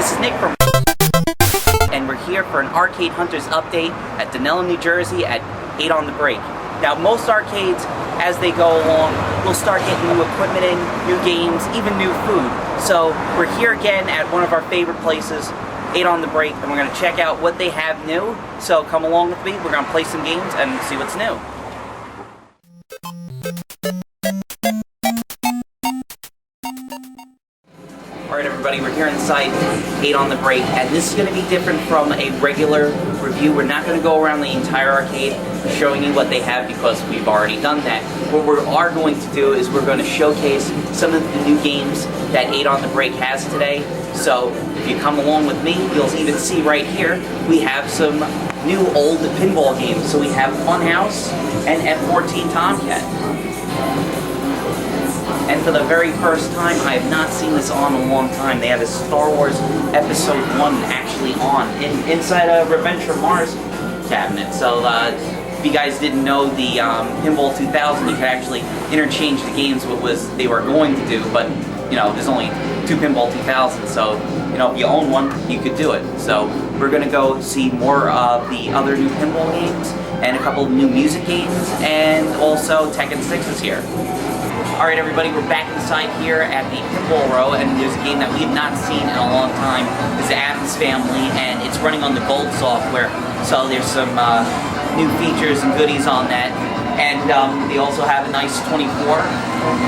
This is Nick from and we're here for an Arcade Hunters update at Dunellen, New Jersey at 8 on the break. Now most arcades, as they go along, will start getting new equipment in, new games, even new food. So we're here again at one of our favorite places, 8 on the break, and we're going to check out what they have new. So come along with me, we're going to play some games and see what's new. Alright everybody, we're here inside 8 on the break, and this is going to be different from a regular review. We're not going to go around the entire arcade showing you what they have because we've already done that. What we are going to do is we're going to showcase some of the new games that 8 on the break has today. So if you come along with me, you'll even see right here we have some new old pinball games. So we have Funhouse and F-14 Tomcat. And for the very first time, I have not seen this on in a long time. They have a Star Wars Episode 1 actually on inside a Revenge from Mars cabinet. So if you guys didn't know, the Pinball 2000, you could actually interchange the games what they were going to do, but you know, there's only 2 Pinball 2000, so you know, if you own one, you could do it. So we're gonna go see more of the other new pinball games and a couple of new music games, and also Tekken 6 is here. Alright everybody, we're back inside here at the Pinball Row, and there's a game that we have not seen in a long time. It's the Addams Family, and it's running on the Gold software, so there's some new features and goodies on that. And they also have a nice 24,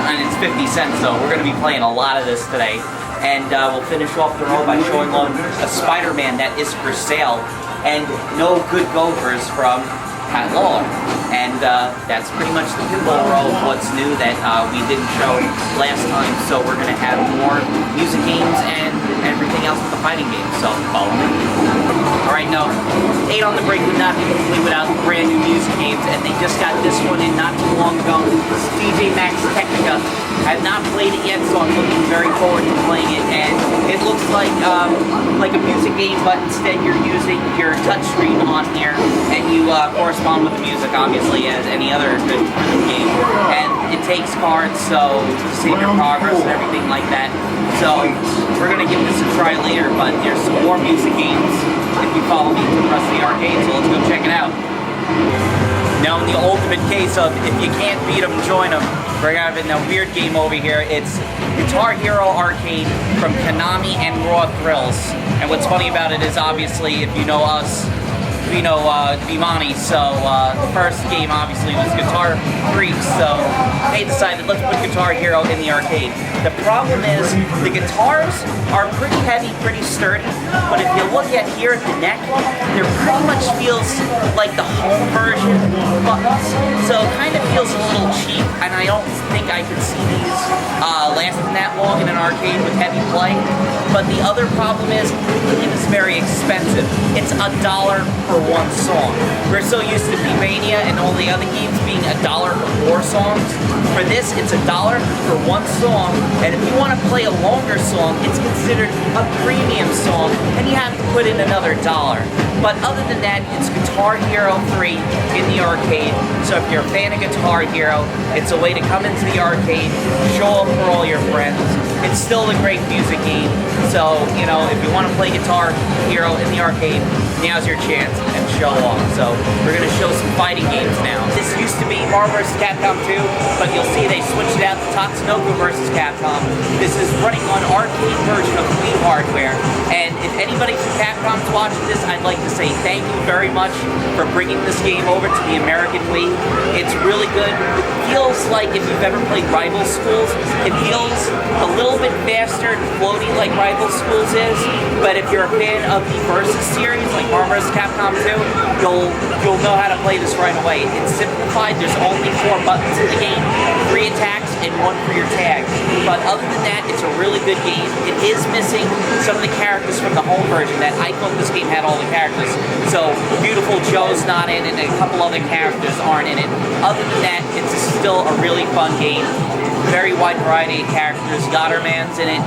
and it's 50 cents, so we're going to be playing a lot of this today. And we'll finish off the row by showing on a Spider-Man that is for sale, and No Good Gophers from Pat Lawler. And that's pretty much the pinball row of what's new that we didn't show last time. So we're going to have more music games and everything else with the fighting games. So follow me. Alright, no, 8 on the break would not be complete without brand new music games, and they just got this one in not too long ago. This is DJ Max Technica. I have not played it yet, so I'm looking very forward to playing it. And it looks like a music game, but instead you're using your touchscreen on here, and you correspond with the music, obviously, as any other good game. And it takes cards, so to save your progress and everything like that. So we're gonna give this a try later, but there's some more music games if you follow me to the rest of the arcade, so let's go check it out. Now in the ultimate case of if you can't beat them, join them, we're having a weird game over here. It's Guitar Hero Arcade from Konami and Raw Thrills. And what's funny about it is, obviously, if you know us, we know Vimani, so the first game obviously was Guitar Freaks, so they decided let's put Guitar Hero in the arcade. The problem is the guitars are pretty heavy, pretty sturdy, but if you look at here at the neck, there pretty much feels like the home version buttons, so it kind of feels a little cheap, and I don't think I could see these lasting that long in an arcade with heavy play. But the other problem is it is very expensive. It's $1 per one song. We're so used to Beatmania and all the other games being $1 for 4 songs. For this, it's $1 for one song, and if you want to play a longer song, it's considered a premium song, and you have to put in another $1. But other than that, it's Guitar Hero 3 in the arcade. So if you're a fan of Guitar Hero, it's a way to come into the arcade, show off for all your friends. It's still a great music game. So, you know, if you want to play Guitar Hero in the arcade, now's your chance and show off. So we're going to show some fighting games now. This used to be Marvel vs. Capcom 2, but you'll see they switched it out to Tatsunoko vs. Capcom. This is running on arcade version of Wii hardware. And if anybody from Capcom's watching this, I'd like to say thank you very much for bringing this game over to the American Wii. It's really good. It feels like if you've ever played Rival Schools, it feels a little bit faster and floaty like Rival Schools is, but if you're a fan of the Versus series, like Marvel vs. Capcom 2, you'll know how to play this right away. It's simplified. There's only 4 buttons in the game, 3 attacks, and 1 for your tag. But other than that, it's a really good game. It is missing some of the characters from the home version that I thought this game had all the characters. So Beautiful Joe's not in it, and a couple other characters aren't in it. Other than that, it's still a really fun game. Very wide variety of characters. Yatterman's in it.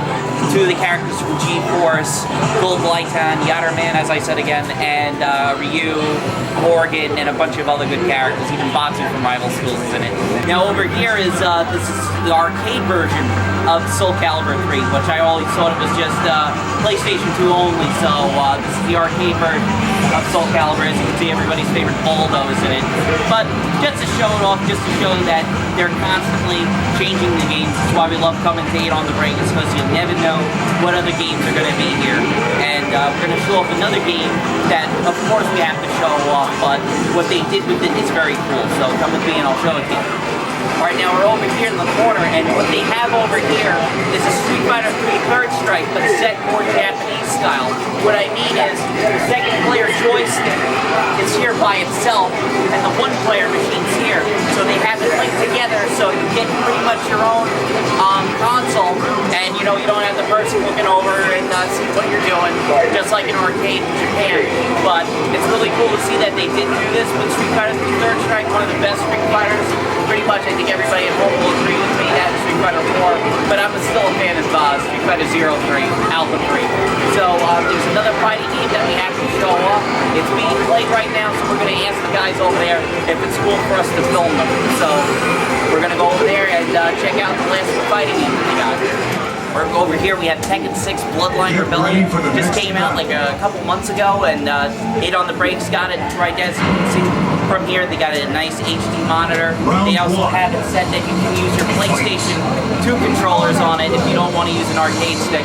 2 of the characters from G-Force. Gold Lighton, Yatterman, as I said again, and Ryu, Morgan, and a bunch of other good characters. Even Batsu from Rival Schools is in it. Now over here is this is the arcade version of Soul Calibur 3, which I always thought it was just PlayStation 2 only. So this is the arcade version of Soul Calibur. As you can see, everybody's favorite Baldo is in it. But just to show it off, just to show that they're constantly changing the games. That's why we love coming to 8 on the break, because you never know what other games are going to be here. And we're going to show off another game that, of course, we have to show off, but what they did with it is very cool. So come with me and I'll show it to you. Alright, now we're over here in the corner, and what they have over here is a Street Fighter 3 Third Strike, but set more Japanese style. What I mean is, the second player joystick is here by itself, and the one player machine's here. So they have it linked together, so you get pretty much your own console, and you know, you don't have the person looking over and see what you're doing, just like an arcade in Japan. But it's really cool to see that they did do this with Street Fighter 3 Third Strike, one of the best Street Fighters. Pretty much, I think everybody at home will agree with me that Street Fighter 4, but I'm still a fan of Street Fighter 03, Alpha 3. So there's another fighting game that we have to show off. It's being played right now, so we're going to ask the guys over there if it's cool for us to film them. So we're going to go over there and check out the last fighting game that they got. We're over here, we have Tekken 6 Bloodline Rebellion. Just came out like a couple months ago, and 8 on the Breaks got it right there, so you can see from here. They got a nice HD monitor. They also have it set that you can use your PlayStation 2 controllers on it if you don't want to use an arcade stick.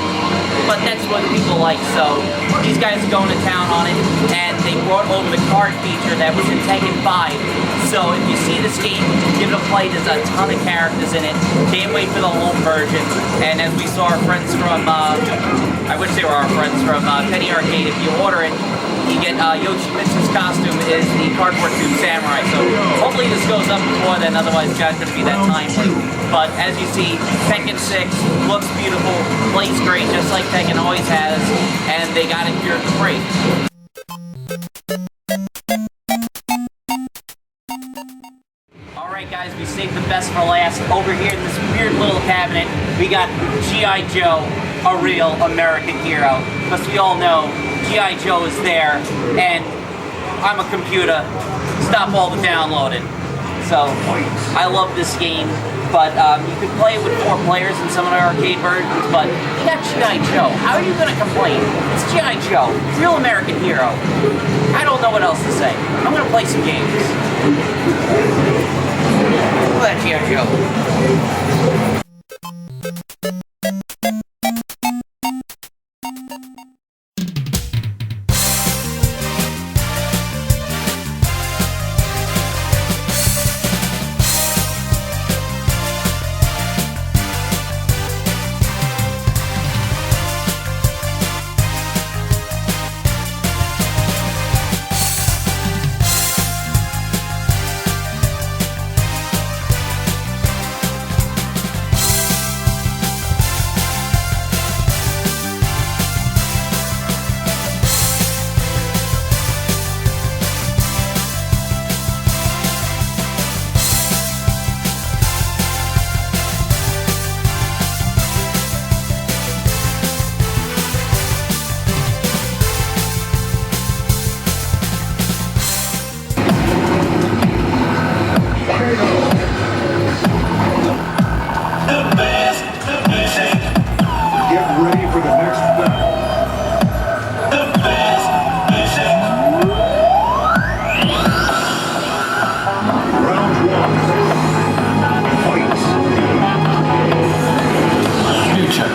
But that's what people like, so these guys are going to town on it, and they brought over the card feature that was in Tekken 5. So if you see this game, give it a play. There's a ton of characters in it. Can't wait for the home version. And as we saw our friends from, I wish they were our friends from Penny Arcade, if you order it, you get Yoshimitsu's costume is the Cardboard Tube Samurai. So hopefully this goes up before then, otherwise it's going to be that timely. But as you see, Tekken 6 looks beautiful, plays great, just like Tekken always has, and they got it here at the break. Alright guys, we saved the best for last. Over here in this weird little cabinet, we got G.I. Joe, a real American hero. Because we all know G.I. Joe is there, and I'm a computer. Stop all the downloading. So, I love this game, but you could play it with 4 players in some of the arcade versions, but you got G.I. Joe. How are you going to complain? It's G.I. Joe, real American hero. I don't know what else to say. I'm going to play some games. Look at that G.I. Joe. Future.